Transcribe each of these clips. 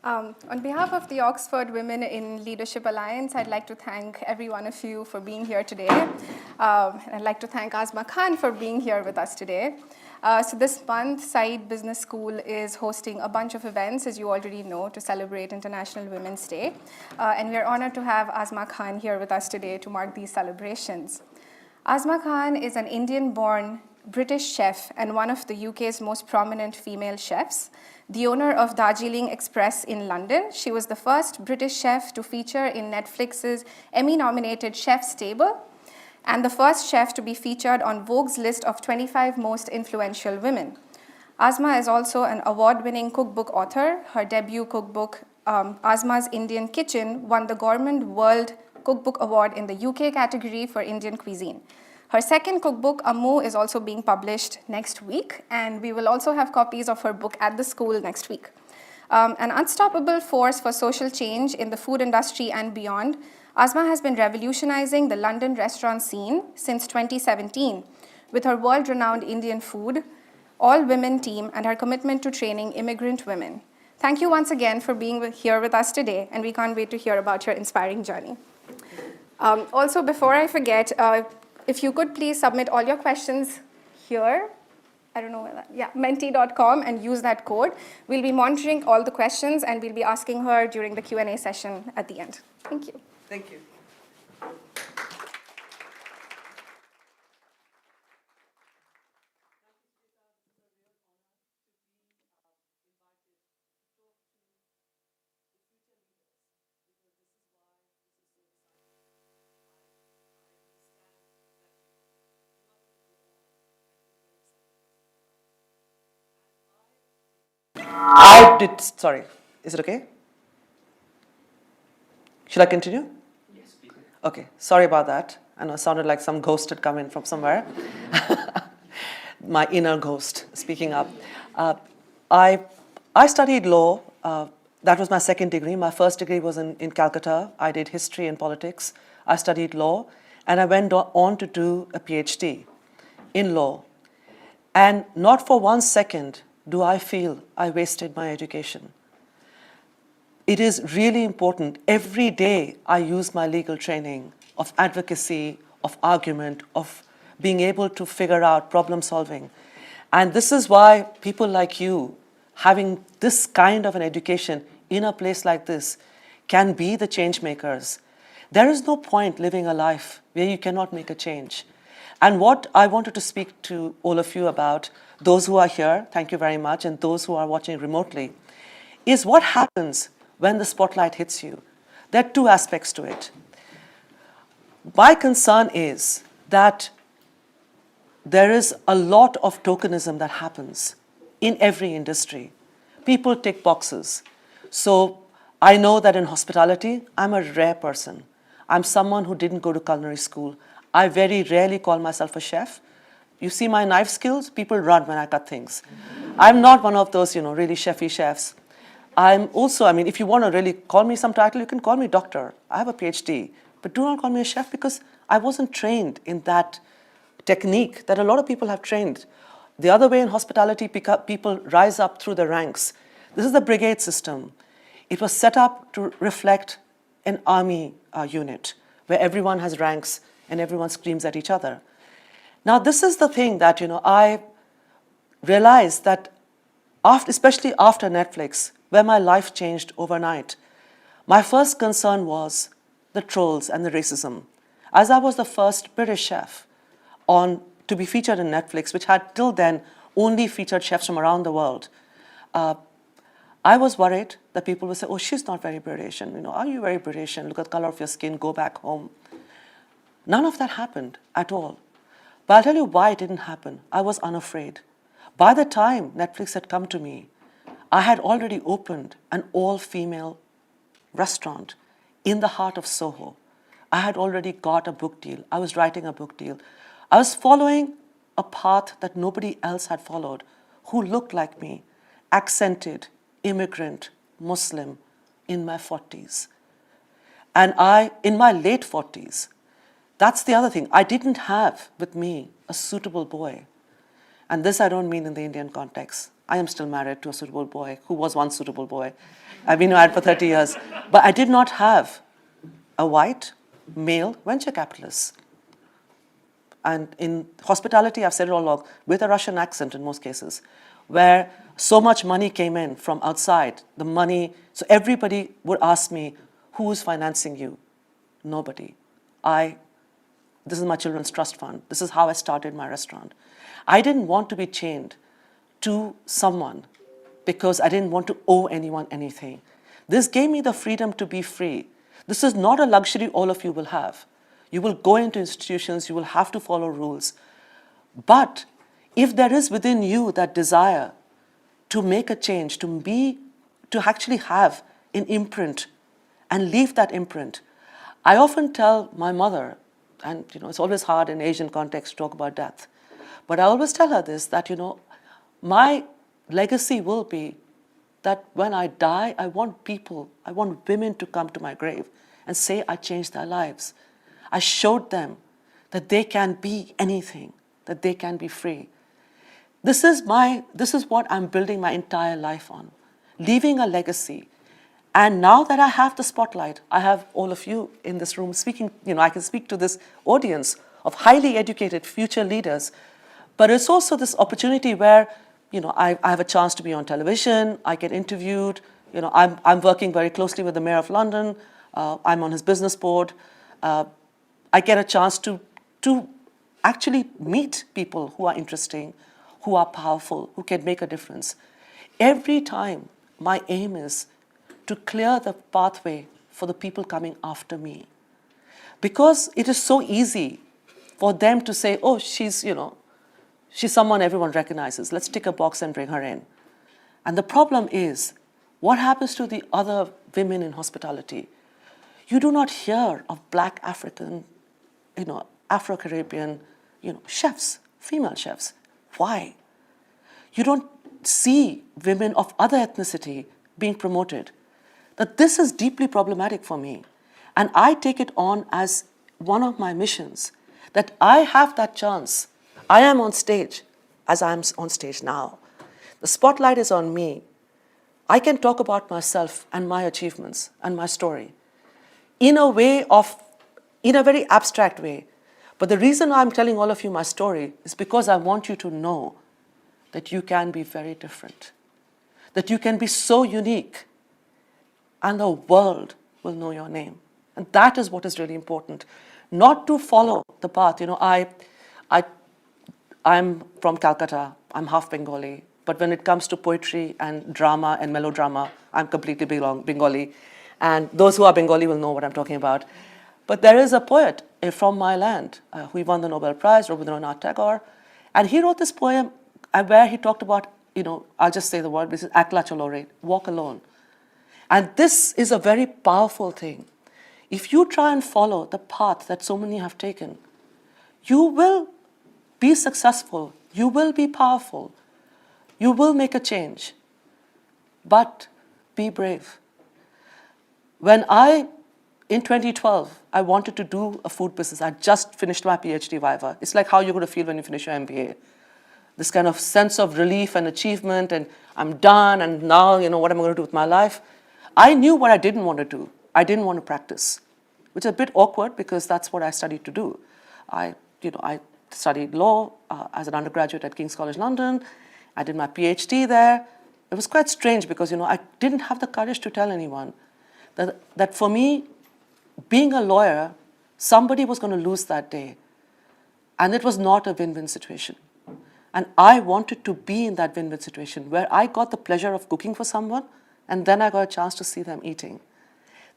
On behalf of the Oxford Women in Leadership Alliance, I'd like to thank every one of you for being here today. I'd like to thank Asma Khan for being here with us today. So this month, Said Business School is hosting a bunch of events, as you already know, to celebrate International Women's Day. And we're honored to have Asma Khan here with us today to mark these celebrations. Asma Khan is an Indian-born British chef and one of the UK's most prominent female chefs. The owner of Darjeeling Express in London, she was the first British chef to feature in Netflix's Emmy-nominated Chef's Table, and the first chef to be featured on Vogue's list of 25 most influential women. Asma is also an award-winning cookbook author. Her debut cookbook, Asma's Indian Kitchen, won the Gourmand World Cookbook Award in the UK category for Indian cuisine. Her second cookbook, Ammu, is also being published next week, and we will also have copies of her book at the school next week. An unstoppable force for social change in the food industry and beyond, Asma has been revolutionizing the London restaurant scene since 2017 with her world-renowned Indian food, all-women team, and her commitment to training immigrant women. Thank you once again for being here with us today, and we can't wait to hear about your inspiring journey. Also, before I forget, if you could please submit all your questions here, I don't know where that, yeah, menti.com, and use that code. We'll be monitoring all the questions, and we'll be asking her during the Q&A session at the end. Thank you. Thank you. Sorry, is it okay? Should I continue? Yes, please. Okay, sorry about that. I know it sounded like some ghost had come in from somewhere. My inner ghost speaking up. I studied law. That was my second degree. My first degree was in Calcutta. I did history and politics. I studied law, and I went on to do a PhD in law. And not for 1 second do I feel I wasted my education. It is really important. Every day I use my legal training of advocacy, of argument, of being able to figure out problem solving. And this is why people like you, having this kind of an education in a place like this, can be the change makers. There is no point living a life where you cannot make a change. And what I wanted to speak to all of you about, those who are here, thank you very much, and those who are watching remotely, is what happens when the spotlight hits you. There are two aspects to it. My concern is that there is a lot of tokenism that happens in every industry. People tick boxes. So I know that in hospitality, I'm a rare person. I'm someone who didn't go to culinary school. I very rarely call myself a chef. You see my knife skills, people run when I cut things. I'm not one of those, really chefy chefs. I'm also, if you want to really call me some title, you can call me doctor. I have a PhD. But do not call me a chef because I wasn't trained in that technique that a lot of people have trained. The other way in hospitality, people rise up through the ranks. This is the brigade system. It was set up to reflect an army unit where everyone has ranks and everyone screams at each other. Now, this is the thing that, I realized that, especially after Netflix, where my life changed overnight, my first concern was the trolls and the racism. As I was the first British chef to be featured in Netflix, which had till then only featured chefs from around the world, I was worried that people would say, oh, she's not very British, and are you very British, and look at the color of your skin, go back home. None of that happened at all. But I'll tell you why it didn't happen. I was unafraid. By the time Netflix had come to me, I had already opened an all-female restaurant in the heart of Soho. I had already got a book deal. I was writing a book deal. I was following a path that nobody else had followed, who looked like me, accented, immigrant, Muslim, in my 40s. And in my late 40s, that's the other thing. I didn't have with me a suitable boy. And this I don't mean in the Indian context. I am still married to a suitable boy who was one suitable boy. I've been married for 30 years. But I did not have a white, male venture capitalist. And in hospitality, I've said it all along, with a Russian accent in most cases, where so much money came in from outside, the money, so everybody would ask me, who's financing you? Nobody. This is my children's trust fund. This is how I started my restaurant. I didn't want to be chained to someone because I didn't want to owe anyone anything. This gave me the freedom to be free. This is not a luxury all of you will have. You will go into institutions, you will have to follow rules. But if there is within you that desire to make a change, to actually have an imprint and leave that imprint, I often tell my mother, and it's always hard in Asian context to talk about death, but I always tell her this, that my legacy will be that when I die, I want women to come to my grave and say I changed their lives. I showed them that they can be anything, that they can be free. This is what I'm building my entire life on, leaving a legacy. And now that I have the spotlight, I have all of you in this room speaking, I can speak to this audience of highly educated future leaders. But it's also this opportunity where, I have a chance to be on television, I get interviewed, I'm working very closely with the Mayor of London, I'm on his business board. I get a chance to actually meet people who are interesting, who are powerful, who can make a difference. Every time, my aim is to clear the pathway for the people coming after me. Because it is so easy for them to say, oh, she's someone everyone recognizes. Let's tick a box and bring her in. And the problem is, what happens to the other women in hospitality? You do not hear of Black African, Afro-Caribbean, chefs, female chefs. Why? You don't see women of other ethnicity being promoted. That this is deeply problematic for me. And I take it on as one of my missions, that I have that chance. I am on stage, as I am on stage now. The spotlight is on me. I can talk about myself and my achievements and my story in a very abstract way. But the reason I'm telling all of you my story is because I want you to know that you can be very different, that you can be so unique, and the world will know your name. And that is what is really important. Not to follow the path. I'm from Calcutta, I'm half Bengali, but when it comes to poetry and drama and melodrama, I'm completely Bengali. And those who are Bengali will know what I'm talking about. But there is a poet from my land who won the Nobel Prize, Rabindranath Tagore, and he wrote this poem where he talked about, I'll just say the word, this is akla chalore, walk alone. And this is a very powerful thing. If you try and follow the path that so many have taken, you will be successful, you will be powerful, you will make a change, but be brave. In 2012, I wanted to do a food business. I just finished my PhD viva. It's like how you're going to feel when you finish your MBA. This kind of sense of relief and achievement, and I'm done, and now, what am I going to do with my life? I knew what I didn't want to do. I didn't want to practice, which is a bit awkward because that's what I studied to do. I studied law as an undergraduate at King's College London. I did my PhD there. It was quite strange because, I didn't have the courage to tell anyone that for me, being a lawyer, somebody was going to lose that day. And it was not a win-win situation. And I wanted to be in that win-win situation where I got the pleasure of cooking for someone, and then I got a chance to see them eating.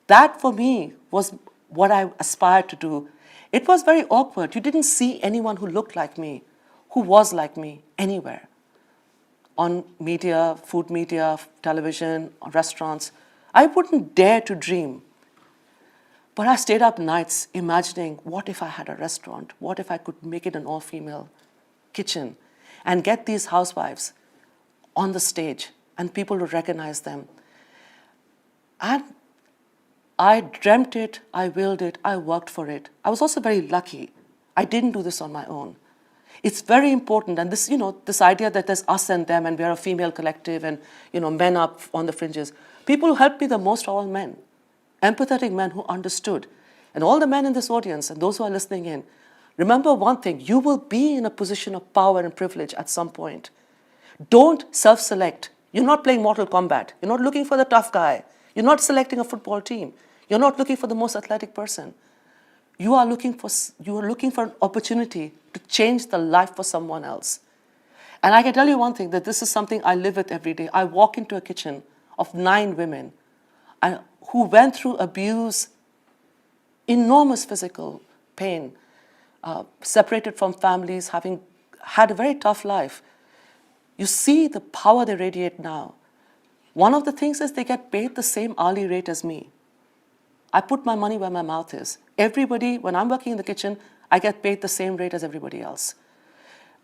That, for me, was what I aspired to do. It was very awkward. You didn't see anyone who looked like me, who was like me, anywhere. On media, food media, television, restaurants. I wouldn't dare to dream. But I stayed up nights imagining, what if I had a restaurant? What if I could make it an all-female kitchen and get these housewives on the stage and people would recognize them? And I dreamt it, I willed it, I worked for it. I was also very lucky. I didn't do this on my own. It's very important, and this, this idea that there's us and them, and we are a female collective, and men up on the fringes. People who helped me the most are all men, empathetic men who understood. And all the men in this audience, and those who are listening in, remember one thing: you will be in a position of power and privilege at some point. Don't self-select. You're not playing Mortal Kombat. You're not looking for the tough guy. You're not selecting a football team. You're not looking for the most athletic person. You are looking for an opportunity to change the life for someone else. And I can tell you one thing, that this is something I live with every day. I walk into a kitchen of 9 women who went through abuse, enormous physical pain, separated from families, having had a very tough life. You see the power they radiate now. One of the things is they get paid the same hourly rate as me. I put my money where my mouth is. Everybody, when I'm working in the kitchen, I get paid the same rate as everybody else.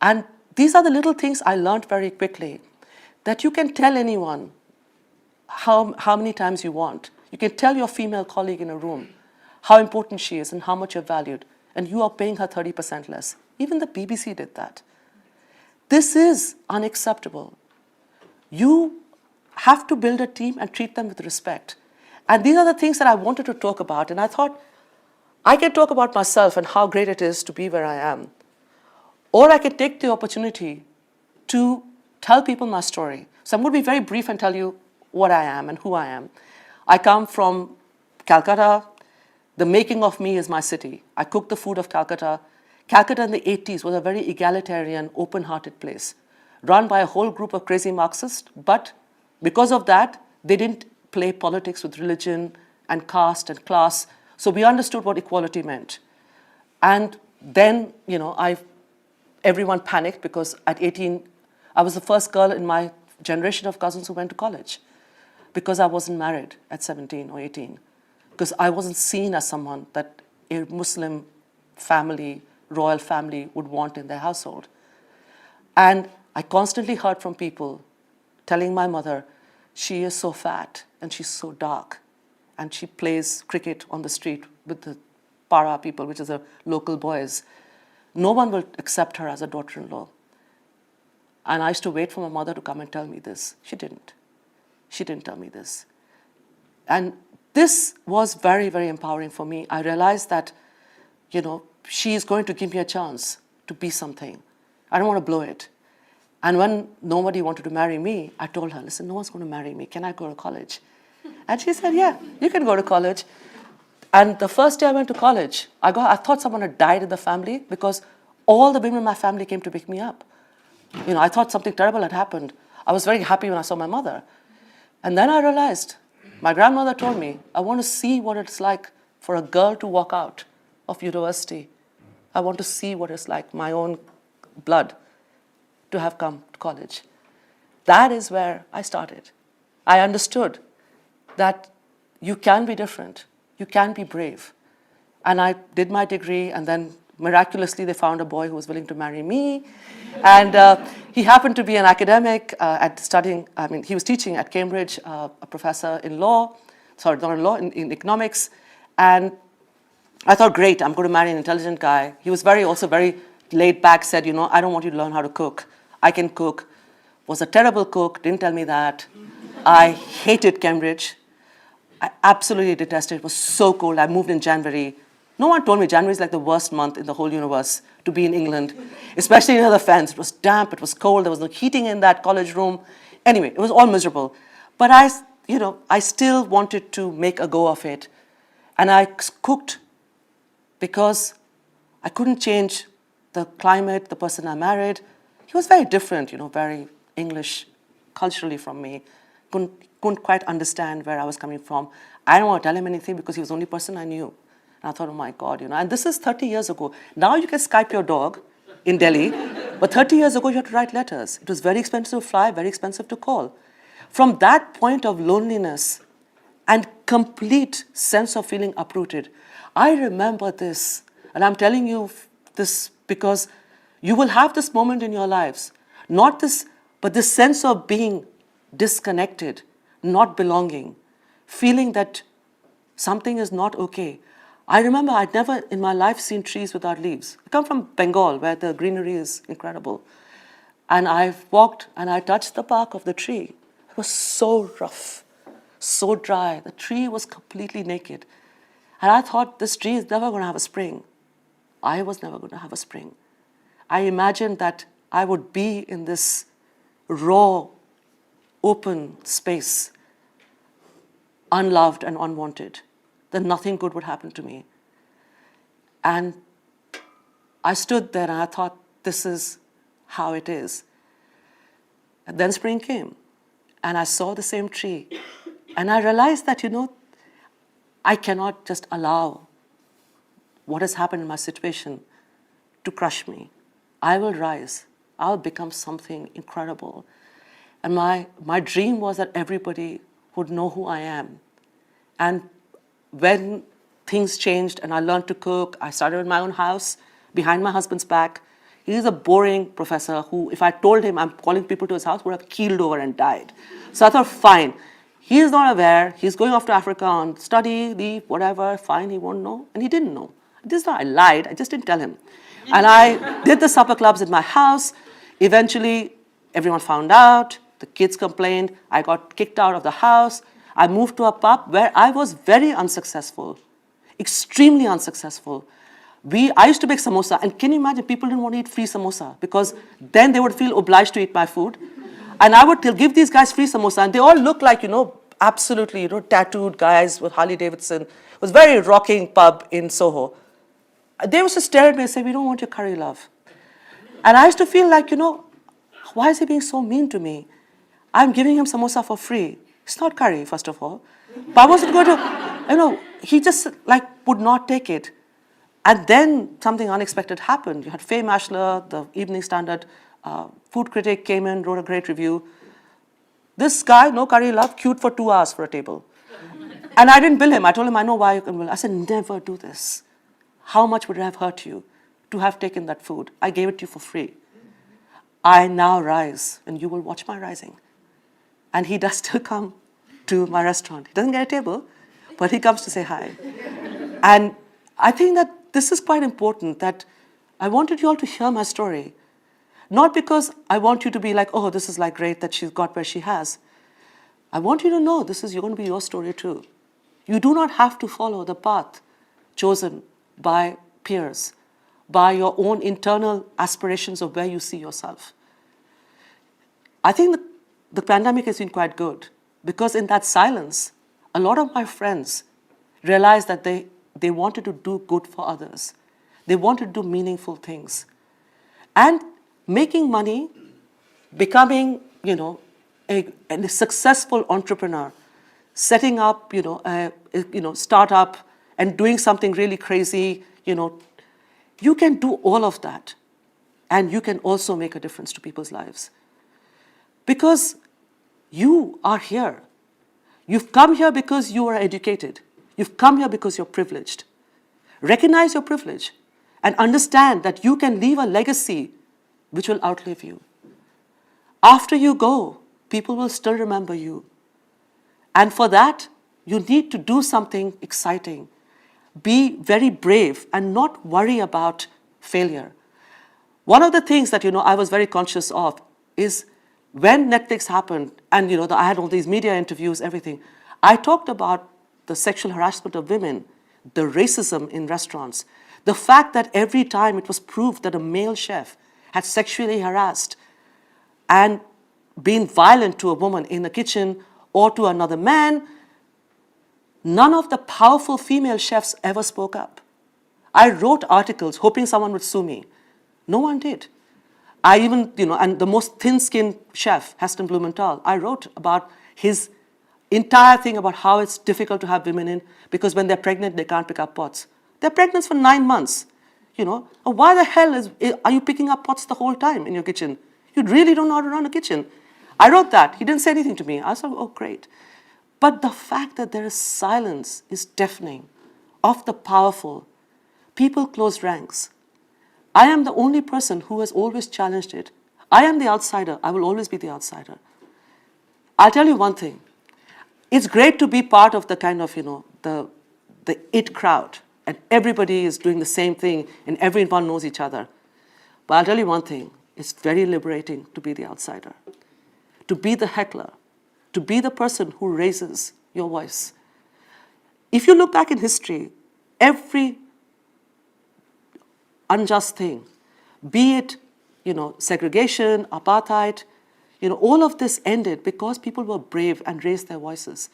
And these are the little things I learned very quickly, that you can tell anyone how many times you want. You can tell your female colleague in a room how important she is and how much you're valued, and you are paying her 30% less. Even the BBC did that. This is unacceptable. You have to build a team and treat them with respect. And these are the things that I wanted to talk about. And I thought, I can talk about myself and how great it is to be where I am. Or I could take the opportunity to tell people my story. So I'm going to be very brief and tell you what I am and who I am. I come from Calcutta. The making of me is my city. I cook the food of Calcutta. Calcutta in the 80s was a very egalitarian, open-hearted place, run by a whole group of crazy Marxists. But because of that, they didn't play politics with religion and caste and class. So we understood what equality meant. And then, everyone panicked because at 18, I was the first girl in my generation of cousins who went to college because I wasn't married at 17 or 18, because I wasn't seen as someone that a Muslim family, royal family would want in their household. And I constantly heard from people telling my mother, she is so fat and she's so dark and she plays cricket on the street with the para people, which is the local boys. No one will accept her as a daughter-in-law. And I used to wait for my mother to come and tell me this. She didn't. She didn't tell me this. And this was very, very empowering for me. I realized that, she is going to give me a chance to be something. I don't want to blow it. And when nobody wanted to marry me, I told her, listen, no one's going to marry me. Can I go to college? And she said, yeah, you can go to college. And the first day I went to college, I thought someone had died in the family because all the women in my family came to pick me up. I thought something terrible had happened. I was very happy when I saw my mother. And then I realized, my grandmother told me, I want to see what it's like for a girl to walk out of university. I want to see what it's like, my own blood, to have come to college. That is where I started. I understood that you can be different, you can be brave. And I did my degree, and then miraculously they found a boy who was willing to marry me. And he happened to be an academic he was teaching at Cambridge, a professor in law, in economics. And I thought, great, I'm going to marry an intelligent guy. He was also very laid back, said, I don't want you to learn how to cook. I can cook. Was a terrible cook, didn't tell me that. I hated Cambridge. I absolutely detested it. It was so cold. I moved in January. No one told me January is like the worst month in the whole universe to be in England, especially near the fence. It was damp, it was cold, there was no heating in that college room. Anyway, it was all miserable. But I still wanted to make a go of it. And I cooked because I couldn't change the climate, the person I married. He was very different, very English culturally from me. Couldn't quite understand where I was coming from. I didn't want to tell him anything because he was the only person I knew. And I thought, oh my God, and this is 30 years ago. Now you can Skype your dog in Delhi, but 30 years ago you had to write letters. It was very expensive to fly, very expensive to call. From that point of loneliness and complete sense of feeling uprooted, I remember this, and I'm telling you this because you will have this moment in your lives, not this, but this sense of being disconnected, not belonging, feeling that something is not okay. I remember I'd never in my life seen trees without leaves. I come from Bengal, where the greenery is incredible. And I've walked and I touched the bark of the tree. It was so rough, so dry. The tree was completely naked. And I thought, this tree is never going to have a spring. I was never going to have a spring. I imagined that I would be in this raw, open space, unloved and unwanted, then nothing good would happen to me. And I stood there and I thought, this is how it is. And then spring came, and I saw the same tree. And I realized that, I cannot just allow what has happened in my situation to crush me. I will rise. I'll become something incredible. And my dream was that everybody would know who I am. And when things changed and I learned to cook, I started in my own house, behind my husband's back. He's a boring professor who, if I told him I'm calling people to his house, would have keeled over and died. So I thought, fine. He is not aware. He's going off to Africa on study, leave, whatever. Fine, he won't know. And he didn't know. This is not, I lied. I just didn't tell him. And I did the supper clubs in my house. Eventually, everyone found out. The kids complained. I got kicked out of the house. I moved to a pub where I was very unsuccessful, extremely unsuccessful. I used to make samosa, and can you imagine, people didn't want to eat free samosa because then they would feel obliged to eat my food. And I would give these guys free samosa, and they all look like, absolutely, tattooed guys with Harley Davidson. It was a very rocking pub in Soho. They used to stare at me and say, we don't want your curry, love. And I used to feel like, why is he being so mean to me? I'm giving him samosa for free. It's not curry, first of all. But I wasn't going to, he just would not take it. And then something unexpected happened. You had Faye Mashler, the Evening Standard food critic, came in, wrote a great review. This guy, no curry, love, queued for 2 hours for a table. And I didn't bill him. I told him, I know why you can bill. I said, never do this. How much would it have hurt you to have taken that food? I gave it to you for free. I now rise, and you will watch my rising. And he does still come to my restaurant. He doesn't get a table, but he comes to say hi. And I think that this is quite important, that I wanted you all to hear my story. Not because I want you to be like, oh, this is great that she's got where she has. I want you to know this is going to be your story too. You do not have to follow the path chosen by peers, by your own internal aspirations of where you see yourself. I think the pandemic has been quite good because in that silence, a lot of my friends realized that they wanted to do good for others. They wanted to do meaningful things. And making money, becoming, a successful entrepreneur, setting up, a startup and doing something really crazy, you can do all of that. And you can also make a difference to people's lives. Because you are here. You've come here because you are educated. You've come here because you're privileged. Recognize your privilege and understand that you can leave a legacy which will outlive you. After you go, people will still remember you. And for that, you need to do something exciting. Be very brave and not worry about failure. One of the things that, I was very conscious of is when Netflix happened, and, I had all these media interviews, everything, I talked about the sexual harassment of women, the racism in restaurants, the fact that every time it was proved that a male chef had sexually harassed and been violent to a woman in the kitchen or to another man, none of the powerful female chefs ever spoke up. I wrote articles hoping someone would sue me. No one did. I even, and the most thin-skinned chef, Heston Blumenthal, I wrote about his entire thing about how it's difficult to have women in because when they're pregnant, they can't pick up pots. They're pregnant for 9 months. Why the hell are you picking up pots the whole time in your kitchen? You really don't know how to run a kitchen. I wrote that. He didn't say anything to me. I was like, oh, great. But the fact that there is silence is deafening of the powerful. People close ranks. I am the only person who has always challenged it. I am the outsider. I will always be the outsider. I'll tell you one thing. It's great to be part of the kind of, the it crowd and everybody is doing the same thing and everyone knows each other. But I'll tell you one thing, it's very liberating to be the outsider, to be the heckler, to be the person who raises your voice. If you look back in history, every unjust thing, be it, segregation, apartheid, all of this ended because people were brave and raised their voices.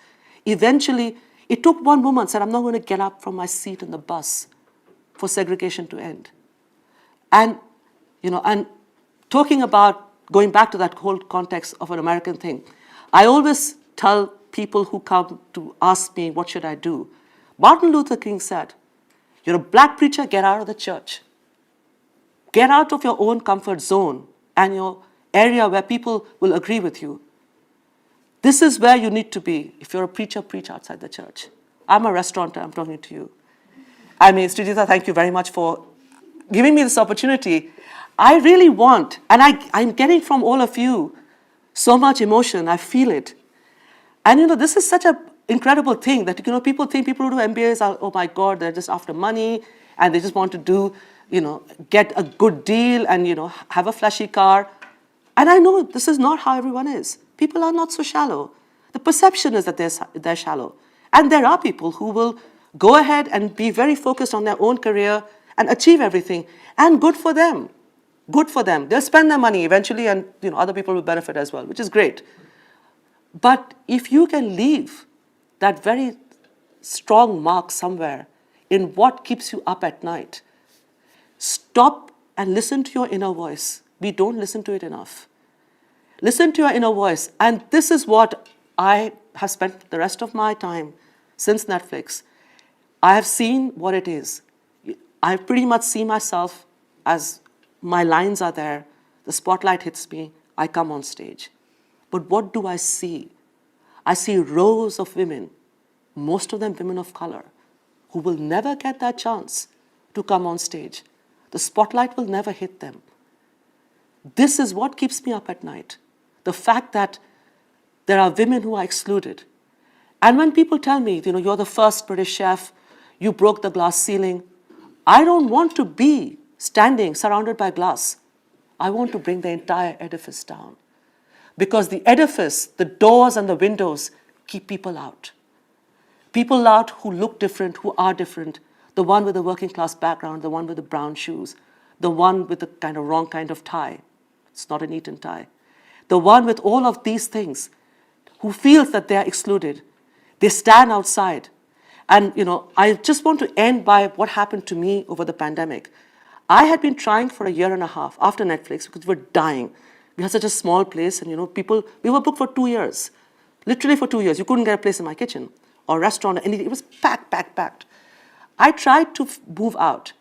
Eventually, it took one woman said, I'm not going to get up from my seat in the bus for segregation to end. And, and talking about going back to that whole context of an American thing, I always tell people who come to ask me, what should I do? Martin Luther King said, you're a black preacher, get out of the church. Get out of your own comfort zone and your area where people will agree with you. This is where you need to be. If you're a preacher, preach outside the church. I'm a restaurateur, I'm talking to you. I mean, Srijita, thank you very much for giving me this opportunity. I really want, and I'm getting from all of you so much emotion, I feel it. And this is such an incredible thing that, people think people who do MBAs are, oh my God, they're just after money and they just want to do, get a good deal and, have a flashy car. And I know this is not how everyone is. People are not so shallow. The perception is that they're shallow. And there are people who will go ahead and be very focused on their own career and achieve everything. And good for them. Good for them. They'll spend their money eventually and other people will benefit as well, which is great. But if you can leave that very strong mark somewhere in what keeps you up at night, stop and listen to your inner voice. We don't listen to it enough. Listen to your inner voice. And this is what I have spent the rest of my time since Netflix. I have seen what it is. I pretty much see myself as my lines are there, the spotlight hits me, I come on stage. But what do I see? I see rows of women, most of them women of color, who will never get that chance to come on stage. The spotlight will never hit them. This is what keeps me up at night. The fact that there are women who are excluded. And when people tell me, you're the first British chef, you broke the glass ceiling, I don't want to be standing surrounded by glass. I want to bring the entire edifice down. Because the edifice, the doors and the windows keep people out. People out who look different, who are different. The one with a working class background, the one with the brown shoes, the one with the kind of wrong kind of tie. It's not an Eton tie. The one with all of these things, who feels that they are excluded. They stand outside. And, I just want to end by what happened to me over the pandemic. I had been trying for a year and a half after Netflix because we were dying. We had such a small place and, we were booked for 2 years. Literally for 2 years. You couldn't get a place in my kitchen or restaurant or anything. It was packed. I tried to move out.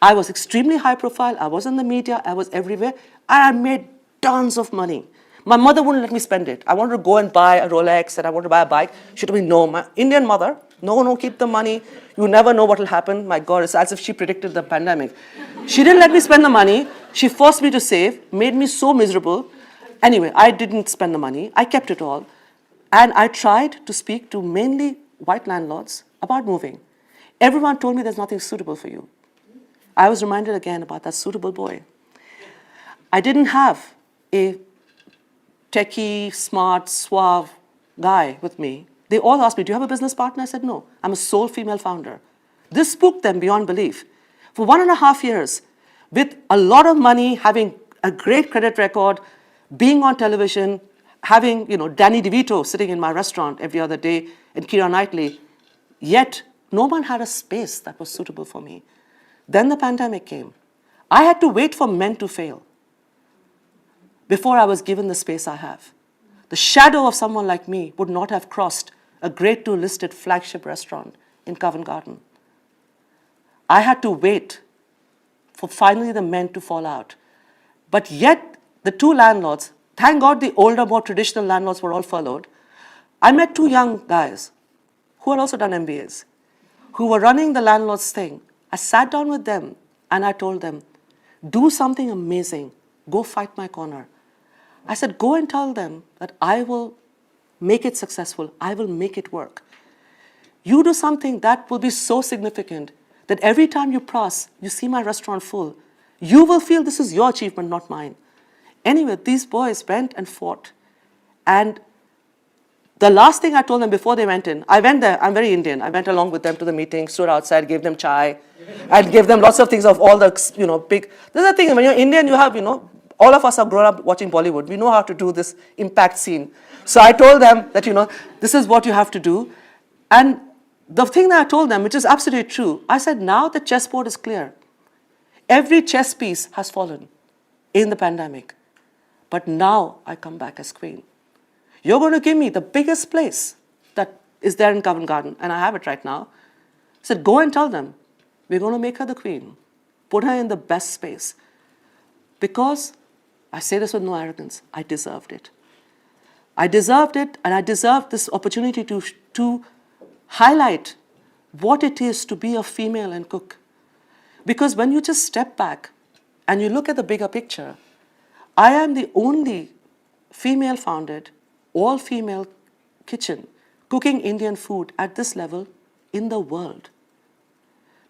I was extremely high profile. I was in the media. I was everywhere. And I made tons of money. My mother wouldn't let me spend it. I wanted to go and buy a Rolex and I wanted to buy a bike. She told me, no, my Indian mother, no, keep the money. You never know what will happen. My God, it's as if she predicted the pandemic. She didn't let me spend the money. She forced me to save, made me so miserable. Anyway, I didn't spend the money. I kept it all. And I tried to speak to mainly white landlords about moving. Everyone told me there's nothing suitable for you. I was reminded again about that suitable boy. I didn't have a techie, smart, suave guy with me. They all asked me, do you have a business partner? I said, no, I'm a sole female founder. This spooked them beyond belief. For 1.5 years, with a lot of money, having a great credit record, being on television, having, Danny DeVito sitting in my restaurant every other day and Keira Knightley, yet no one had a space that was suitable for me. Then the pandemic came. I had to wait for men to fail before I was given the space I have. The shadow of someone like me would not have crossed a grade 2 listed flagship restaurant in Covent Garden. I had to wait for finally the men to fall out. But yet, the two landlords, thank God the older, more traditional landlords were all furloughed. I met 2 young guys who had also done MBAs, who were running the landlord's thing. I sat down with them and I told them, do something amazing. Go fight my corner. I said, go and tell them that I will make it successful. I will make it work. You do something that will be so significant that every time you pass, you see my restaurant full, you will feel this is your achievement, not mine. Anyway, these boys went and fought. And the last thing I told them before they went in, I went there, I'm very Indian, I went along with them to the meeting, stood outside, gave them chai, and gave them lots of things of all the, big, there's a thing, when you're Indian, you have, all of us have grown up watching Bollywood. We know how to do this impact scene. So I told them that, this is what you have to do. And the thing that I told them, which is absolutely true, I said, now the chessboard is clear. Every chess piece has fallen in the pandemic. But now I come back as queen. You're going to give me the biggest place that is there in Covent Garden, and I have it right now. I said, go and tell them, we're going to make her the queen. Put her in the best space. Because, I say this with no arrogance, I deserved it. I deserved it, and I deserved this opportunity to highlight what it is to be a female and cook. Because when you just step back and you look at the bigger picture, I am the only female-founded, all-female kitchen cooking Indian food at this level in the world.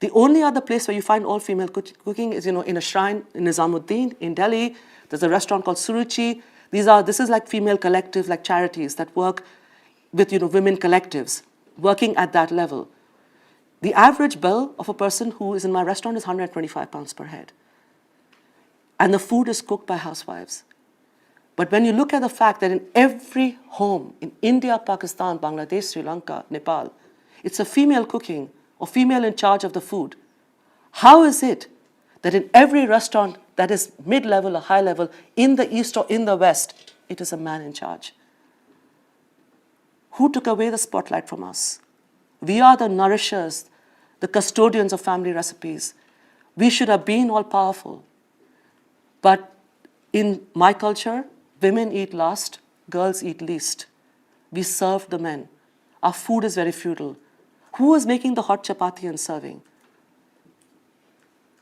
The only other place where you find all-female cooking is, in a shrine in Nizamuddin in Delhi. There's a restaurant called Suruchi. This is like female collectives, like charities that work with, women collectives working at that level. The average bill of a person who is in my restaurant is £125 per head. And the food is cooked by housewives. But when you look at the fact that in every home in India, Pakistan, Bangladesh, Sri Lanka, Nepal, it's a female cooking or female in charge of the food, how is it that in every restaurant that is mid-level or high level in the East or in the West, it is a man in charge? Who took away the spotlight from us? We are the nourishers, the custodians of family recipes. We should have been all-powerful. But in my culture, women eat last, girls eat least. We serve the men. Our food is very feudal. Who is making the hot chapati and serving?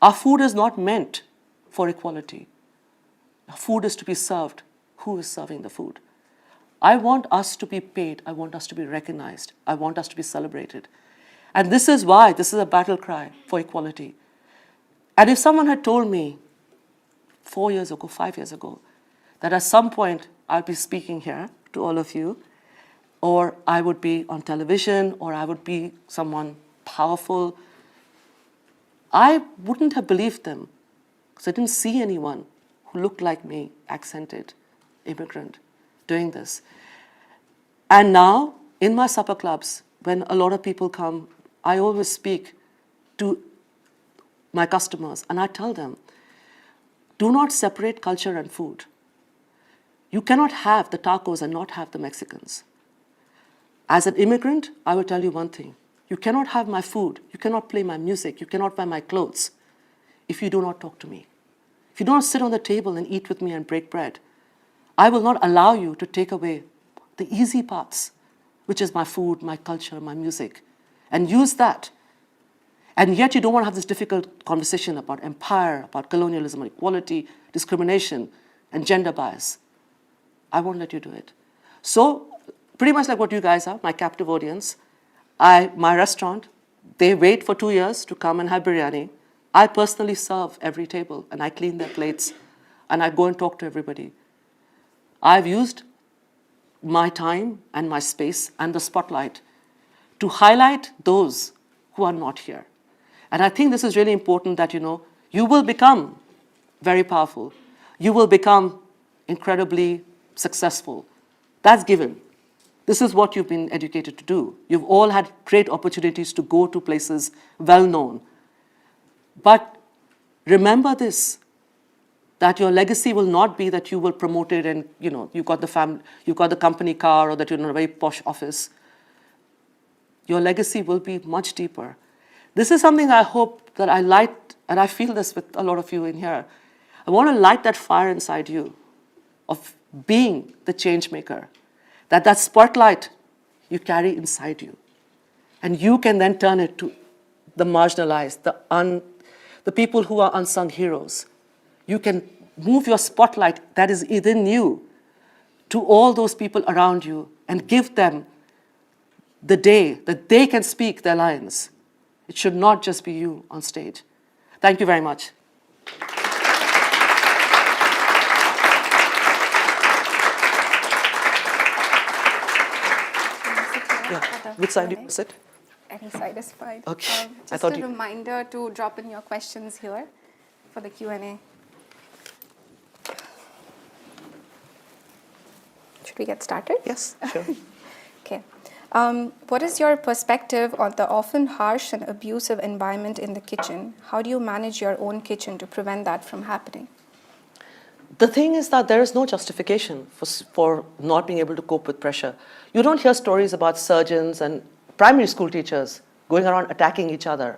Our food is not meant for equality. Our food is to be served. Who is serving the food? I want us to be paid. I want us to be recognized. I want us to be celebrated. And this is why this is a battle cry for equality. And if someone had told me 4 years ago, 5 years ago, that at some point I'll be speaking here to all of you, or I would be on television, or I would be someone powerful, I wouldn't have believed them, because I didn't see anyone who looked like me, accented, immigrant, doing this. And now, in my supper clubs, when a lot of people come, I always speak to my customers, and I tell them, do not separate culture and food. You cannot have the tacos and not have the Mexicans. As an immigrant, I will tell you one thing. You cannot have my food, you cannot play my music, you cannot buy my clothes if you do not talk to me. If you don't sit on the table and eat with me and break bread, I will not allow you to take away the easy parts, which is my food, my culture, my music, and use that. And yet you don't want to have this difficult conversation about empire, about colonialism, equality, discrimination, and gender bias. I won't let you do it. So, pretty much like what you guys are, my captive audience, my restaurant, they wait for 2 years to come and have biryani. I personally serve every table, and I clean their plates, and I go and talk to everybody. I've used my time and my space and the spotlight to highlight those who are not here. And I think this is really important that, you will become very powerful. You will become incredibly successful. That's given. This is what you've been educated to do. You've all had great opportunities to go to places well known. But remember this, that your legacy will not be that you will promote it and, you got the company car, or that you're in a very posh office. Your legacy will be much deeper. This is something I hope that I light, and I feel this with a lot of you in here. I want to light that fire inside you of being the change maker. That spotlight you carry inside you. And you can then turn it to the marginalized, the people who are unsung heroes. You can move your spotlight that is within you to all those people around you and give them the day that they can speak their lines. It should not just be you on stage. Thank you very much. Yeah. Which side do you sit? Any side is fine. Okay. Just a reminder to drop in your questions here for the Q&A. Should we get started? Yes, sure. Okay. What is your perspective on the often harsh and abusive environment in the kitchen? How do you manage your own kitchen to prevent that from happening? The thing is that there is no justification for not being able to cope with pressure. You don't hear stories about surgeons and primary school teachers going around attacking each other,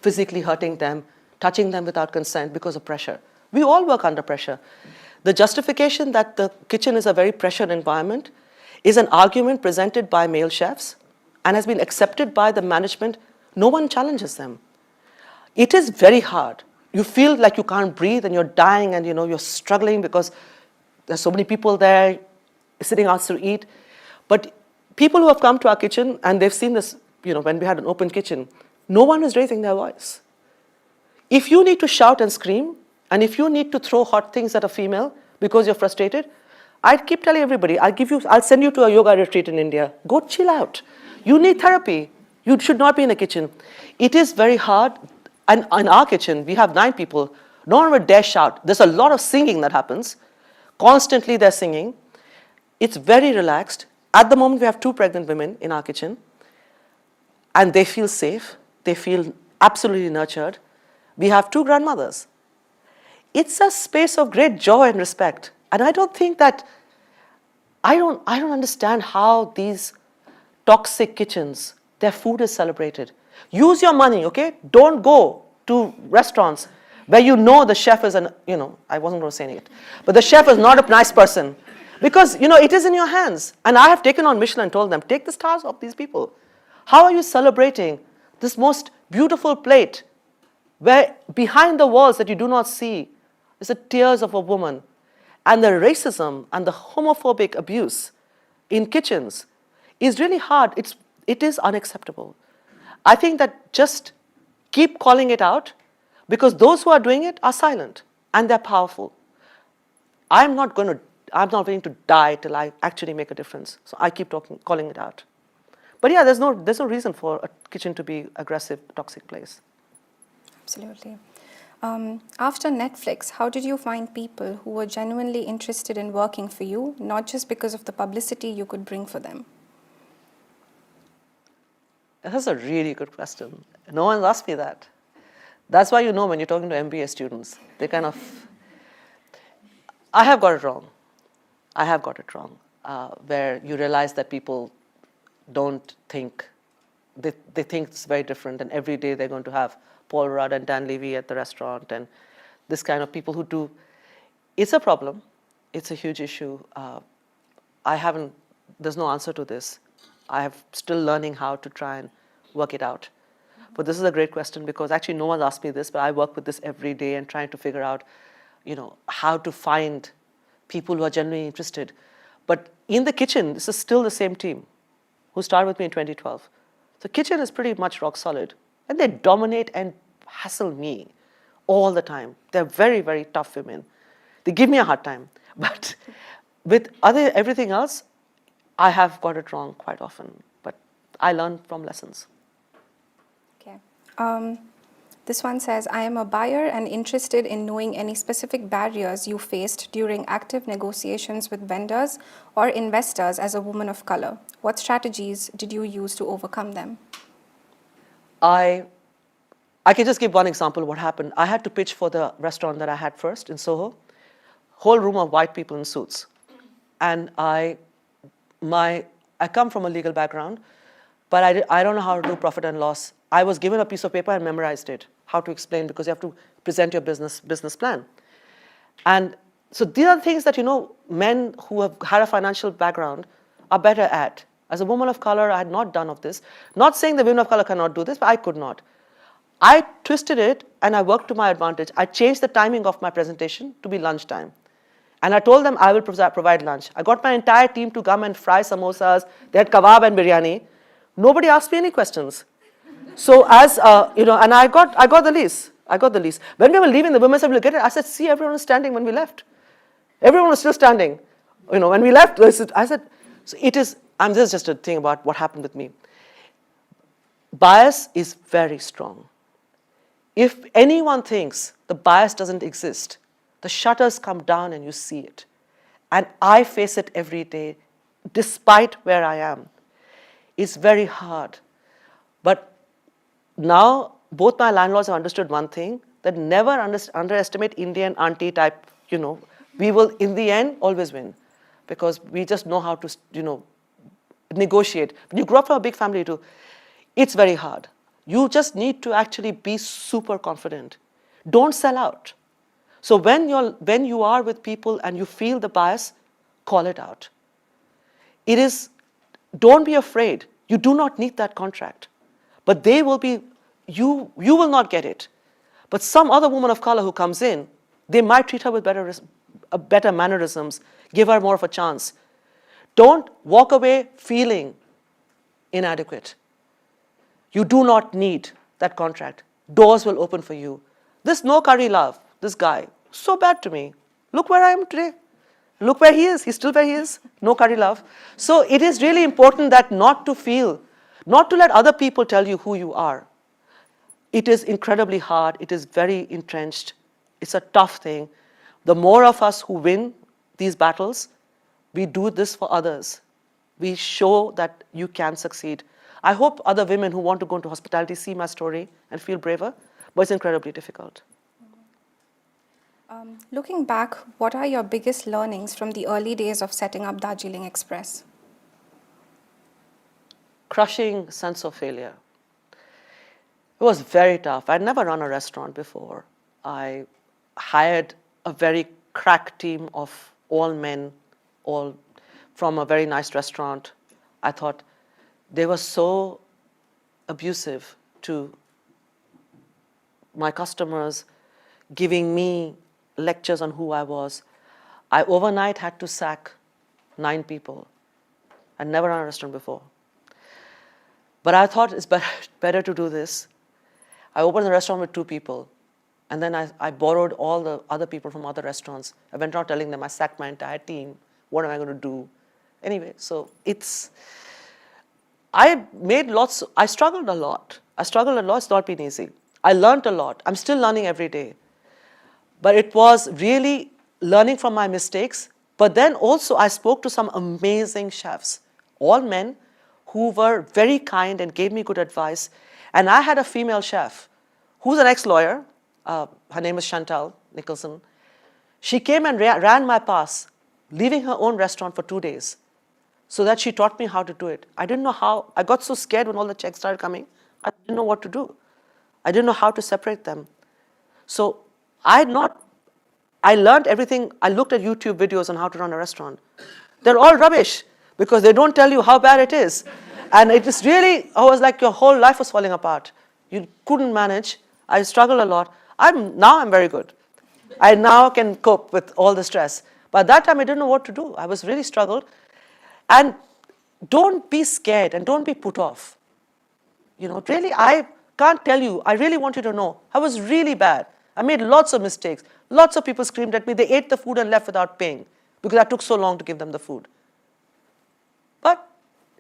physically hurting them, touching them without consent because of pressure. We all work under pressure. The justification that the kitchen is a very pressured environment is an argument presented by male chefs and has been accepted by the management. No one challenges them. It is very hard. You feel like you can't breathe and you're dying and you're struggling because there's so many people there sitting out to eat. But people who have come to our kitchen and they've seen this, when we had an open kitchen, no one is raising their voice. If you need to shout and scream, and if you need to throw hot things at a female because you're frustrated, I keep telling everybody, I'll send you to a yoga retreat in India. Go chill out. You need therapy. You should not be in a kitchen. It is very hard. And in our kitchen, we have 9 people. No one would dare shout. There's a lot of singing that happens. Constantly they're singing. It's very relaxed. At the moment, we have 2 pregnant women in our kitchen. And they feel safe. They feel absolutely nurtured. We have 2 grandmothers. It's a space of great joy and respect. And I don't think that, I don't understand how these toxic kitchens, their food is celebrated. Use your money, okay? Don't go to restaurants where the chef is I wasn't going to say it, but the chef is not a nice person. Because, it is in your hands. And I have taken on Michelin and told them, take the stars off these people. How are you celebrating this most beautiful plate where behind the walls that you do not see is the tears of a woman? And the racism and the homophobic abuse in kitchens is really hard. It is unacceptable. I think that just keep calling it out because those who are doing it are silent and they're powerful. I'm not willing to die till I actually make a difference. So I keep calling it out. But yeah, there's no reason for a kitchen to be aggressive, toxic place. Absolutely. After Netflix, how did you find people who were genuinely interested in working for you, not just because of the publicity you could bring for them? That's a really good question. No one's asked me that. That's why when you're talking to MBA students, they kind of... I have got it wrong. Where you realize that people don't think... They think it's very different, and every day they're going to have Paul Rudd and Dan Levy at the restaurant, and this kind of people who do... It's a problem. It's a huge issue. There's no answer to this. I am still learning how to try and work it out. But this is a great question because actually no one asked me this, but I work with this every day and trying to figure out, how to find people who are genuinely interested. But in the kitchen, this is still the same team who started with me in 2012. The kitchen is pretty much rock solid. And they dominate and hassle me all the time. They're very, very tough women. They give me a hard time. But with everything else, I have got it wrong quite often, but I learn from lessons. Okay. This one says, I am a buyer and interested in knowing any specific barriers you faced during active negotiations with vendors or investors as a woman of color. What strategies did you use to overcome them? I can just give one example of what happened. I had to pitch for the restaurant that I had first in Soho, whole room of white people in suits. And I come from a legal background, but I don't know how to do profit and loss. I was given a piece of paper and memorized it, how to explain, because you have to present your business plan. And so these are things that, men who have had a financial background are better at. As a woman of color, I had not done of this. Not saying the women of color cannot do this, but I could not. I twisted it and I worked to my advantage. I changed the timing of my presentation to be lunchtime. And I told them I will provide lunch. I got my entire team to come and fry samosas. They had kebab and biryani. Nobody asked me any questions. So as, and I got the lease. I got the lease. When we were leaving, the women said, we'll get it. I said, see, everyone was standing when we left. Everyone was still standing. When we left, I said, so it is, this is just a thing about what happened with me. Bias is very strong. If anyone thinks the bias doesn't exist, the shutters come down and you see it. And I face it every day, despite where I am. It's very hard. But now, both my landlords have understood one thing, that never underestimate Indian auntie type, we will, in the end, always win. Because we just know how to, negotiate. When you grow up from a big family too, it's very hard. You just need to actually be super confident. Don't sell out. So when you are with people and you feel the bias, call it out. Don't be afraid. You do not need that contract. But they will be, you will not get it. But some other woman of color who comes in, they might treat her with better mannerisms, give her more of a chance. Don't walk away feeling inadequate. You do not need that contract. Doors will open for you. This no curry love, this guy, so bad to me. Look where I am today. Look where he is. He's still where he is. No curry love. So it is really important that not to let other people tell you who you are. It is incredibly hard. It is very entrenched. It's a tough thing. The more of us who win these battles, we do this for others. We show that you can succeed. I hope other women who want to go into hospitality see my story and feel braver, but it's incredibly difficult. Looking back, what are your biggest learnings from the early days of setting up Darjeeling Express? Crushing sense of failure. It was very tough. I'd never run a restaurant before. I hired a very crack team of all men, all from a very nice restaurant. I thought they were so abusive to my customers, giving me lectures on who I was. I overnight had to sack 9 people. I'd never run a restaurant before. But I thought it's better to do this. I opened the restaurant with 2 people. And then I borrowed all the other people from other restaurants. I went around telling them I sacked my entire team. What am I going to do? Anyway, so I struggled a lot. It's not been easy. I learned a lot. I'm still learning every day. But it was really learning from my mistakes. But then also I spoke to some amazing chefs, all men, who were very kind and gave me good advice. And I had a female chef who's an ex-lawyer. Her name is Chantal Nicholson. She came and ran my pass, leaving her own restaurant for 2 days, so that she taught me how to do it. I didn't know how. I got so scared when all the checks started coming. I didn't know what to do. I didn't know how to separate them. So I learned everything. I looked at YouTube videos on how to run a restaurant. They're all rubbish because they don't tell you how bad it is. And it is really, I was like, your whole life was falling apart. You couldn't manage. I struggled a lot. Now I'm very good. I now can cope with all the stress. But at that time, I didn't know what to do. I was really struggled. And don't be scared and don't be put off. Really, I can't tell you. I really want you to know. I was really bad. I made lots of mistakes. Lots of people screamed at me. They ate the food and left without paying because I took so long to give them the food. But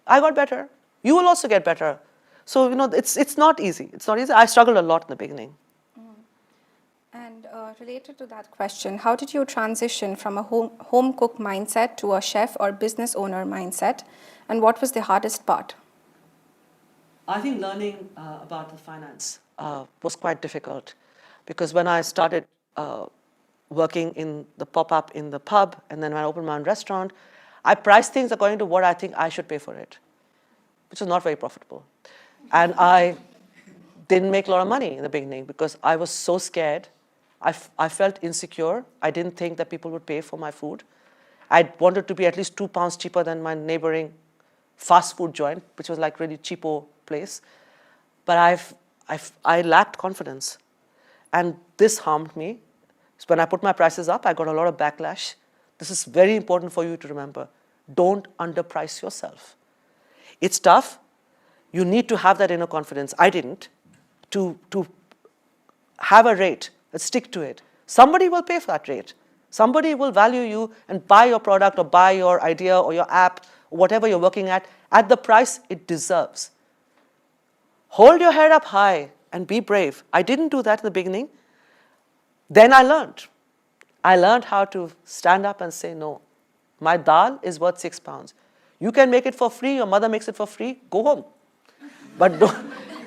I got better. You will also get better. So, it's not easy. It's not easy. I struggled a lot in the beginning. And related to that question, how did you transition from a home cook mindset to a chef or business owner mindset? And what was the hardest part? I think learning about the finance was quite difficult because when I started working in the pop-up in the pub and then when I opened my own restaurant, I priced things according to what I think I should pay for it, which was not very profitable. And I didn't make a lot of money in the beginning because I was so scared. I felt insecure. I didn't think that people would pay for my food. I wanted to be at least £2 cheaper than my neighboring fast food joint, which was like really cheapo place. But I lacked confidence. And this harmed me. So when I put my prices up, I got a lot of backlash. This is very important for you to remember. Don't underprice yourself. It's tough. You need to have that inner confidence. I didn't. To have a rate and stick to it. Somebody will pay for that rate. Somebody will value you and buy your product or buy your idea or your app or whatever you're working at the price it deserves. Hold your head up high and be brave. I didn't do that in the beginning. Then I learned. I learned how to stand up and say no. My dal is worth £6. You can make it for free, your mother makes it for free, go home. But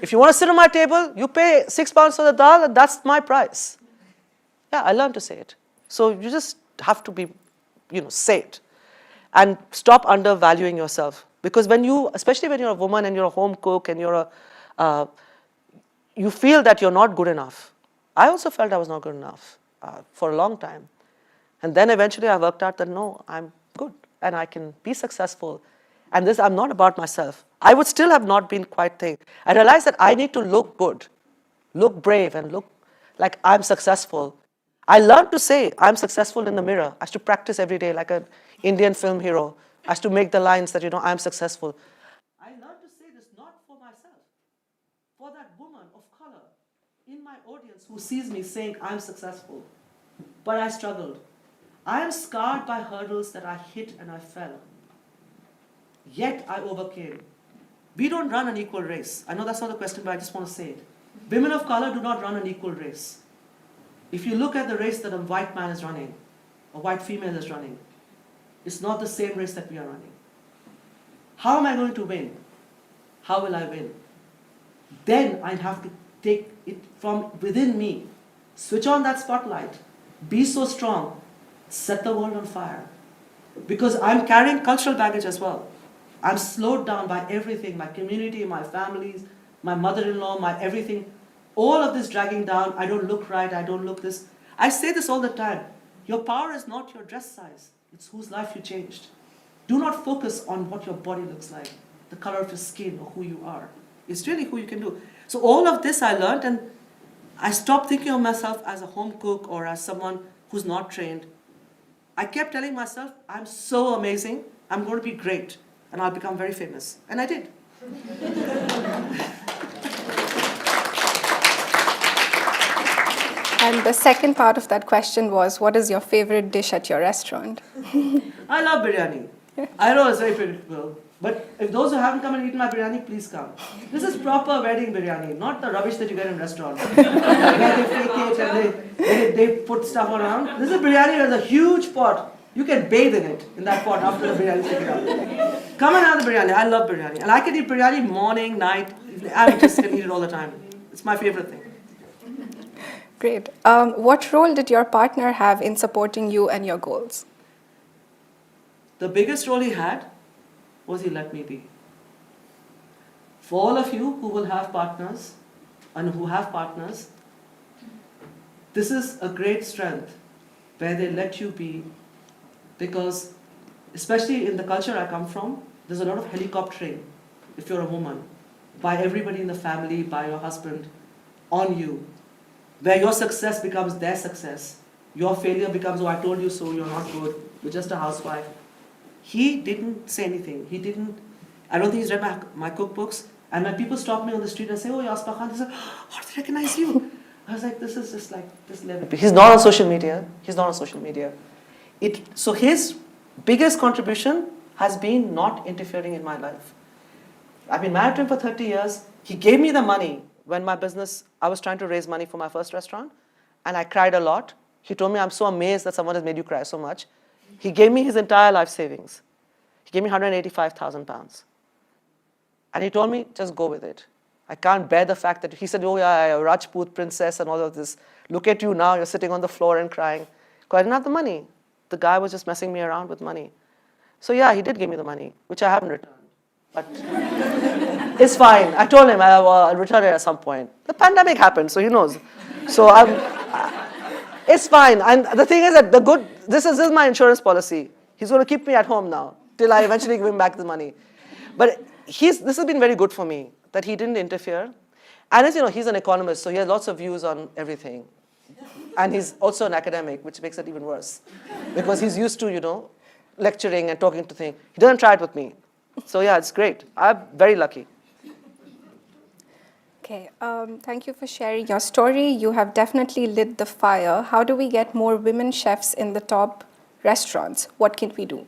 if you want to sit on my table, you pay £6 for the dal and that's my price. Yeah, I learned to say it. So you just have to be, say it. And stop undervaluing yourself. Because especially when you're a woman and you're a home cook and you feel that you're not good enough. I also felt I was not good enough for a long time. And then eventually I worked out that no, I'm good and I can be successful. And I'm not about myself. I would still have not been quite thing. I realized that I need to look good, look brave and look like I'm successful. I learned to say I'm successful in the mirror. I used to practice every day like an Indian film hero. I used to make the lines that, I'm successful. I learned to say this not for myself, for that woman of color in my audience who sees me saying I'm successful. But I struggled. I am scarred by hurdles that I hit and I fell. Yet I overcame. We don't run an equal race. I know that's not the question, but I just want to say it. Women of color do not run an equal race. If you look at the race that a white man is running, a white female is running, it's not the same race that we are running. How am I going to win? How will I win? Then I have to take it from within me. Switch on that spotlight. Be so strong. Set the world on fire. Because I'm carrying cultural baggage as well. I'm slowed down by everything, my community, my families, my mother-in-law, my everything. All of this dragging down, I don't look right, I don't look this. I say this all the time. Your power is not your dress size. It's whose life you changed. Do not focus on what your body looks like, the color of your skin or who you are. It's really who you can do. So all of this I learned, and I stopped thinking of myself as a home cook or as someone who's not trained. I kept telling myself, I'm so amazing, I'm going to be great, and I'll become very famous. And I did. And the second part of that question was, what is your favorite dish at your restaurant? I love biryani. I know it's very predictable. But if those who haven't come and eaten my biryani, please come. This is proper wedding biryani, not the rubbish that you get in restaurants. Where they fake it and they put stuff around. This is biryani with a huge pot. You can bathe in it, in that pot after the biryani is taken out. Come and have the biryani. I love biryani. And I can eat biryani morning, night. I just can eat it all the time. It's my favorite thing. Great. What role did your partner have in supporting you and your goals? The biggest role he had was he let me be. For all of you who will have partners and who have partners, this is a great strength where they let you be, because especially in the culture I come from, there's a lot of helicoptering, if you're a woman, by everybody in the family, by your husband, on you, where your success becomes their success. Your failure becomes, oh, I told you so, you're not good, you're just a housewife. He didn't say anything. I don't think he's read my cookbooks. And when people stop me on the street and say, oh, you're Asma Khan, they say, oh, how did they recognize you? I was like, this is just like this level. He's not on social media. So his biggest contribution has been not interfering in my life. I've been married to him for 30 years. He gave me the money when I was trying to raise money for my first restaurant, and I cried a lot. He told me, I'm so amazed that someone has made you cry so much. He gave me his entire life savings. He gave me £185,000. And he told me, just go with it. I can't bear the fact that he said, oh yeah, Rajput princess and all of this. Look at you now, you're sitting on the floor and crying. Because I didn't have the money. The guy was just messing me around with money. So yeah, he did give me the money, which I haven't returned. But it's fine. I told him I'll return it at some point. The pandemic happened, so he knows. So it's fine. And the thing is that this is my insurance policy. He's going to keep me at home now till I eventually give him back the money. But this has been very good for me, that he didn't interfere. And as you know, he's an economist, so he has lots of views on everything. And he's also an academic, which makes it even worse. Because he's used to, lecturing and talking to things. He doesn't try it with me. So yeah, it's great. I'm very lucky. Okay, thank you for sharing your story. You have definitely lit the fire. How do we get more women chefs in the top restaurants? What can we do?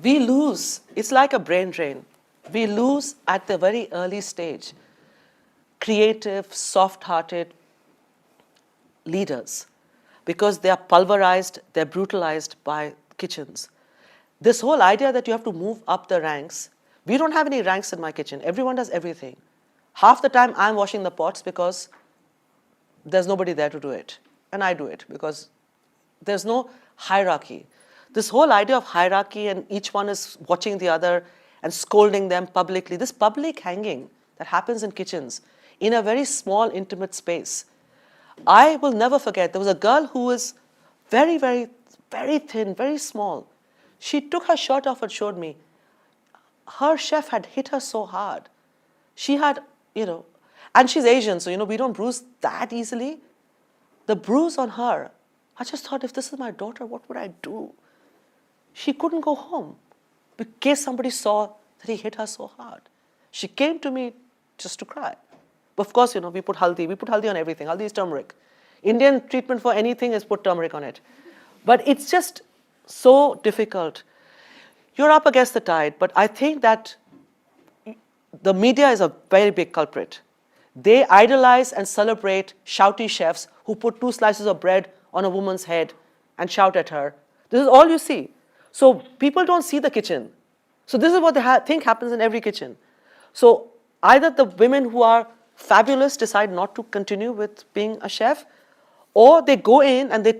We lose. It's like a brain drain. We lose at the very early stage creative, soft-hearted leaders because they are pulverized, they're brutalized by kitchens. This whole idea that you have to move up the ranks, we don't have any ranks in my kitchen. Everyone does everything. Half the time I'm washing the pots because there's nobody there to do it. And I do it because there's no hierarchy. This whole idea of hierarchy and each one is watching the other and scolding them publicly, this public hanging that happens in kitchens in a very small, intimate space. I will never forget, there was a girl who was very, very, very thin, very small. She took her shirt off and showed me. Her chef had hit her so hard. She had, and she's Asian, so, we don't bruise that easily. The bruise on her, I just thought, if this is my daughter, what would I do? She couldn't go home in case somebody saw that he hit her so hard. She came to me just to cry. But of course, we put haldi. We put haldi on everything. Haldi is turmeric. Indian treatment for anything is put turmeric on it. But it's just so difficult. You're up against the tide, but I think that the media is a very big culprit. They idolize and celebrate shouty chefs who put 2 slices of bread on a woman's head and shout at her. This is all you see. So people don't see the kitchen. So this is what they think happens in every kitchen. So either the women who are fabulous decide not to continue with being a chef, or they go in and they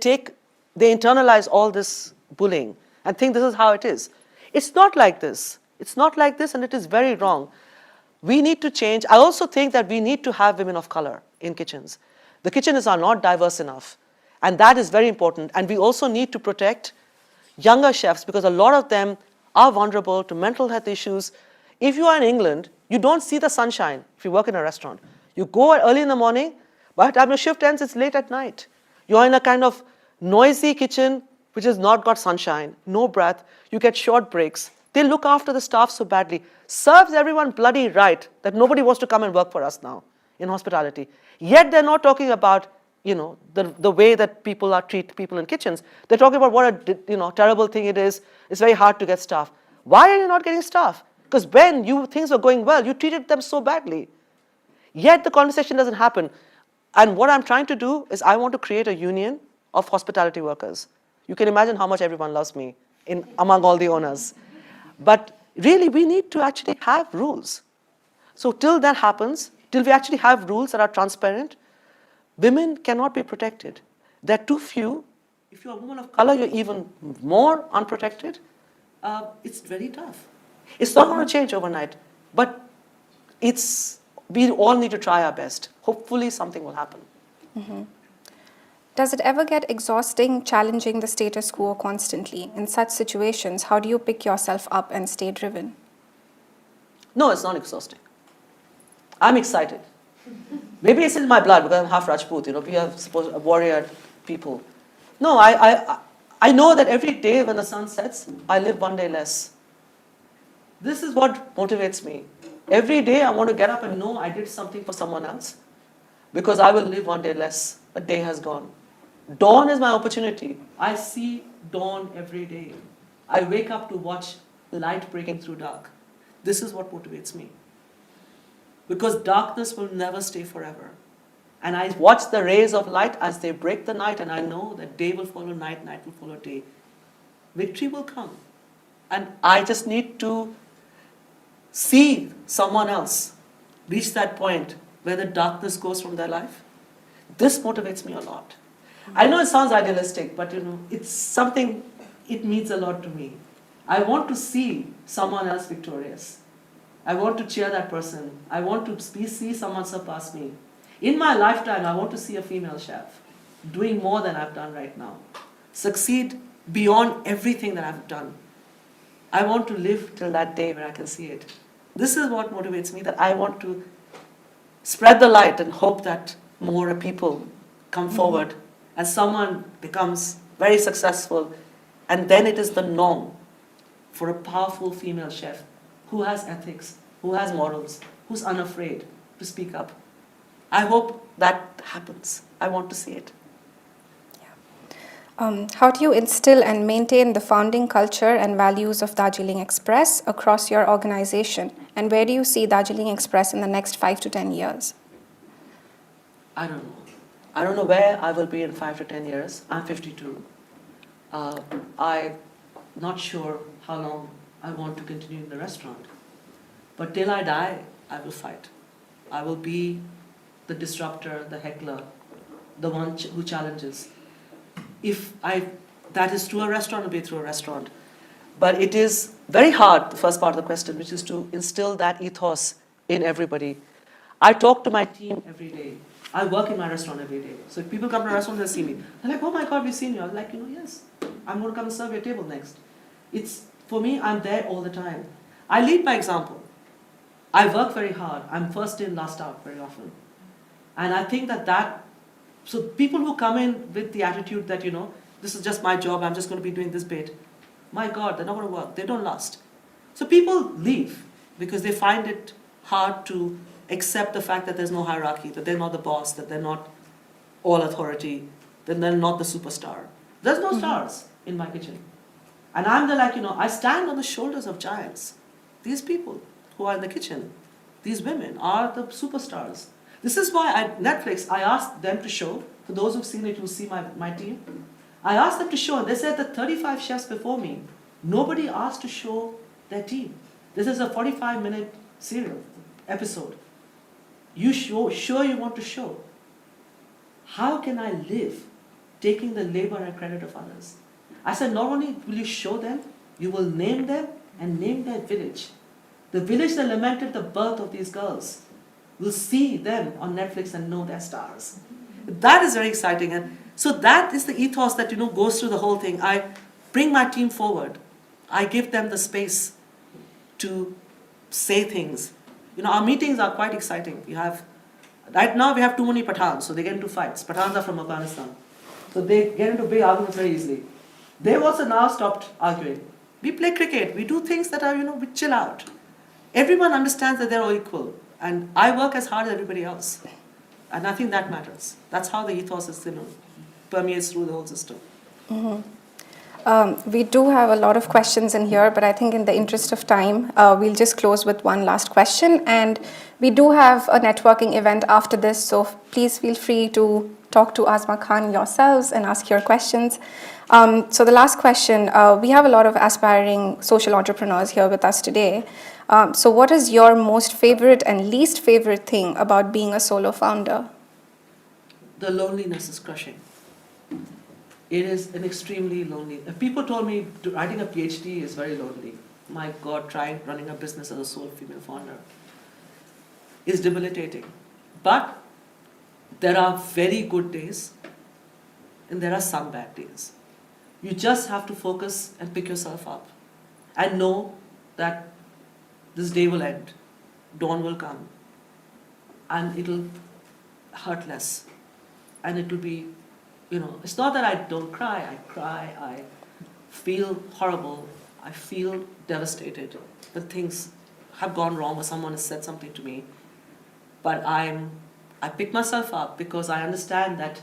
internalize all this bullying and think this is how it is. It's not like this. It's not like this, and it is very wrong. We need to change. I also think that we need to have women of color in kitchens. The kitchens are not diverse enough, and that is very important. And we also need to protect younger chefs because a lot of them are vulnerable to mental health issues. If you are in England, you don't see the sunshine if you work in a restaurant. You go early in the morning, by the time your shift ends, it's late at night. You're in a kind of noisy kitchen which has not got sunshine, no breath. You get short breaks. They look after the staff so badly. Serves everyone bloody right that nobody wants to come and work for us now in hospitality. Yet they're not talking about, the way that people treat people in kitchens. They're talking about what a terrible thing it is. It's very hard to get staff. Why are you not getting staff? Because when things were going well, you treated them so badly. Yet the conversation doesn't happen. And what I'm trying to do is I want to create a union of hospitality workers. You can imagine how much everyone loves me among all the owners. But really, we need to actually have rules. So till that happens, till we actually have rules that are transparent, women cannot be protected. They're too few. If you're a woman of color, you're even more unprotected. It's very tough. It's not going to change overnight, but we all need to try our best. Hopefully something will happen. Mm-hmm. Does it ever get exhausting challenging the status quo constantly? In such situations, how do you pick yourself up and stay driven? No, it's not exhausting. I'm excited. Maybe it's in my blood because I'm half Rajput. We are supposed warrior people. No, I know that every day when the sun sets, I live one day less. This is what motivates me. Every day I want to get up and know I did something for someone else because I will live one day less. A day has gone. Dawn is my opportunity. I see dawn every day. I wake up to watch light breaking through dark. This is what motivates me. Because darkness will never stay forever. And I watch the rays of light as they break the night, and I know that day will follow night, night will follow day. Victory will come. And I just need to see someone else reach that point where the darkness goes from their life. This motivates me a lot. I know it sounds idealistic, but it's something, it means a lot to me. I want to see someone else victorious. I want to cheer that person. I want to see someone surpass me. In my lifetime, I want to see a female chef doing more than I've done right now. Succeed beyond everything that I've done. I want to live till that day where I can see it. This is what motivates me, that I want to spread the light and hope that more people come forward and someone becomes very successful, and then it is the norm for a powerful female chef who has ethics, who has morals, who's unafraid. to speak up. I hope that happens. I want to see it. How do you instill and maintain the founding culture and values of Darjeeling Express across your organization? And where do you see Darjeeling Express in the next 5 to 10 years? I don't know. I don't know where I will be in 5 to 10 years. I'm 52. I'm not sure how long I want to continue in the restaurant. But till I die, I will fight. I will be the disruptor, the heckler, the one who challenges. That is through a restaurant, it'll be through a restaurant. But it is very hard, the first part of the question, which is to instill that ethos in everybody. I talk to my team every day. I work in my restaurant every day. So if people come to a restaurant, they'll see me. They're like, oh my God, we've seen you. I'm like, yes, I'm going to come and serve your table next. For me, I'm there all the time. I lead by example. I work very hard. I'm first in, last out very often. And I think so people who come in with the attitude that, this is just my job, I'm just going to be doing this bit, my God, they're not going to work. They don't last. So people leave because they find it hard to accept the fact that there's no hierarchy, that they're not the boss, that they're not all authority, that they're not the superstar. There's no stars in my kitchen. And I'm I stand on the shoulders of giants. These people who are in the kitchen, these women are the superstars. This is why Netflix, I asked them to show, for those who've seen it, who see my team, I asked them to show, and they said that 35 chefs before me, nobody asked to show their team. This is a 45-minute serial episode. Sure you want to show. How can I live taking the labor and credit of others? I said, not only will you show them, you will name them and name their village. The village that lamented the birth of these girls will see them on Netflix and know they're stars. That is very exciting. And so that is the ethos that goes through the whole thing. I bring my team forward. I give them the space to say things. Our meetings are quite exciting. Right now we have too many Pathans, so they get into fights. Pathans are from Afghanistan. So they get into big arguments very easily. They've also now stopped arguing. We play cricket. We do things that are, we chill out. Everyone understands that they're all equal. And I work as hard as everybody else. And I think that matters. That's how the ethos is, permeates through the whole system. We do have a lot of questions in here, but I think in the interest of time, we'll just close with one last question. And we do have a networking event after this, so please feel free to talk to Asma Khan yourselves and ask your questions. So the last question, we have a lot of aspiring social entrepreneurs here with us today. So what is your most favorite and least favorite thing about being a solo founder? The loneliness is crushing. It is an extremely lonely. If people told me writing a PhD is very lonely, my God, running a business as a sole female founder is debilitating. But there are very good days and there are some bad days. You just have to focus and pick yourself up and know that this day will end, dawn will come, and it'll hurt less. And it will be, it's not that I don't cry, I feel horrible, I feel devastated that things have gone wrong or someone has said something to me. But I pick myself up because I understand that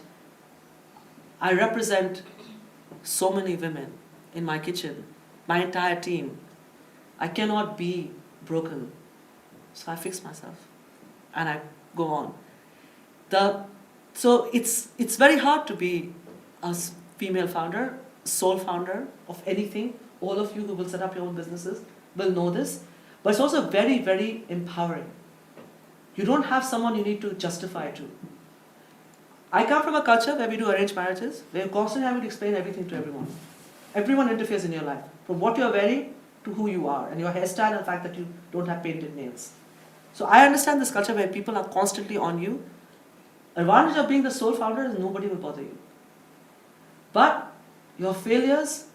I represent so many women in my kitchen, my entire team. I cannot be broken. So I fix myself and I go on. So it's very hard to be a female founder, sole founder of anything. All of you who will set up your own businesses will know this. But it's also very, very empowering. You don't have someone you need to justify to. I come from a culture where we do arranged marriages, where you're constantly having to explain everything to everyone. Everyone interferes in your life, from what you're wearing to who you are, and your hairstyle and the fact that you don't have painted nails. So I understand this culture where people are constantly on you. Advantage of being the sole founder is nobody will bother you. But your failures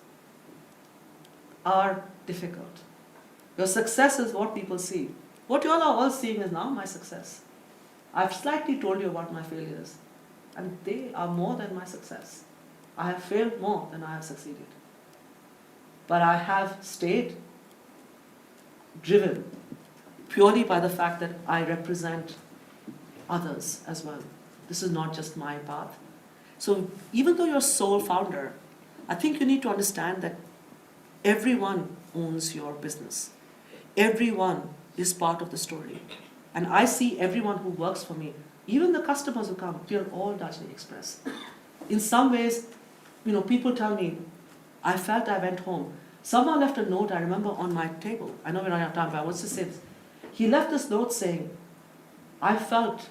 are difficult. Your success is what people see. What you all are all seeing is now my success. I've slightly told you about my failures, and they are more than my success. I have failed more than I have succeeded. But I have stayed driven purely by the fact that I represent others as well. This is not just my path. So even though you're a sole founder, I think you need to understand that everyone owns your business. Everyone is part of the story. And I see everyone who works for me, even the customers who come, we are all Darjeeling Express. In some ways, people tell me, I felt I went home. Someone left a note, I remember, on my table. I know we're running out of time, but I want to say this. He left this note saying, I felt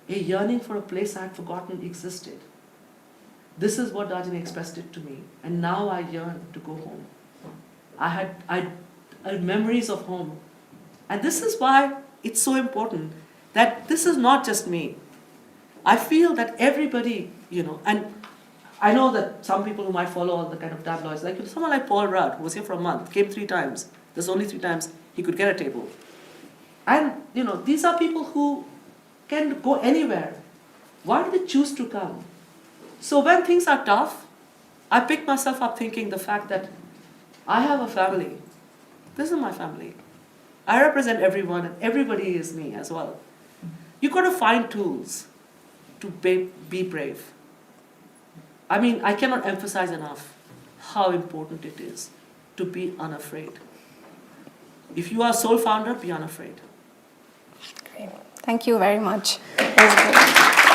a yearning for a place I had forgotten existed. This is what Darjeeling Express did to me, and now I yearn to go home. I had memories of home. And this is why it's so important that this is not just me. I feel that everybody, and I know that some people who might follow all the kind of tabloids, like someone like Paul Rudd, who was here for a month, came 3 times. There's only 3 times he could get a table. And, these are people who can go anywhere. Why do they choose to come? So when things are tough, I pick myself up thinking the fact that I have a family. This is my family. I represent everyone, and everybody is me as well. You've got to find tools to be brave. I mean, I cannot emphasize enough how important it is to be unafraid. If you are a sole founder, be unafraid. Great. Thank you very much. That was good.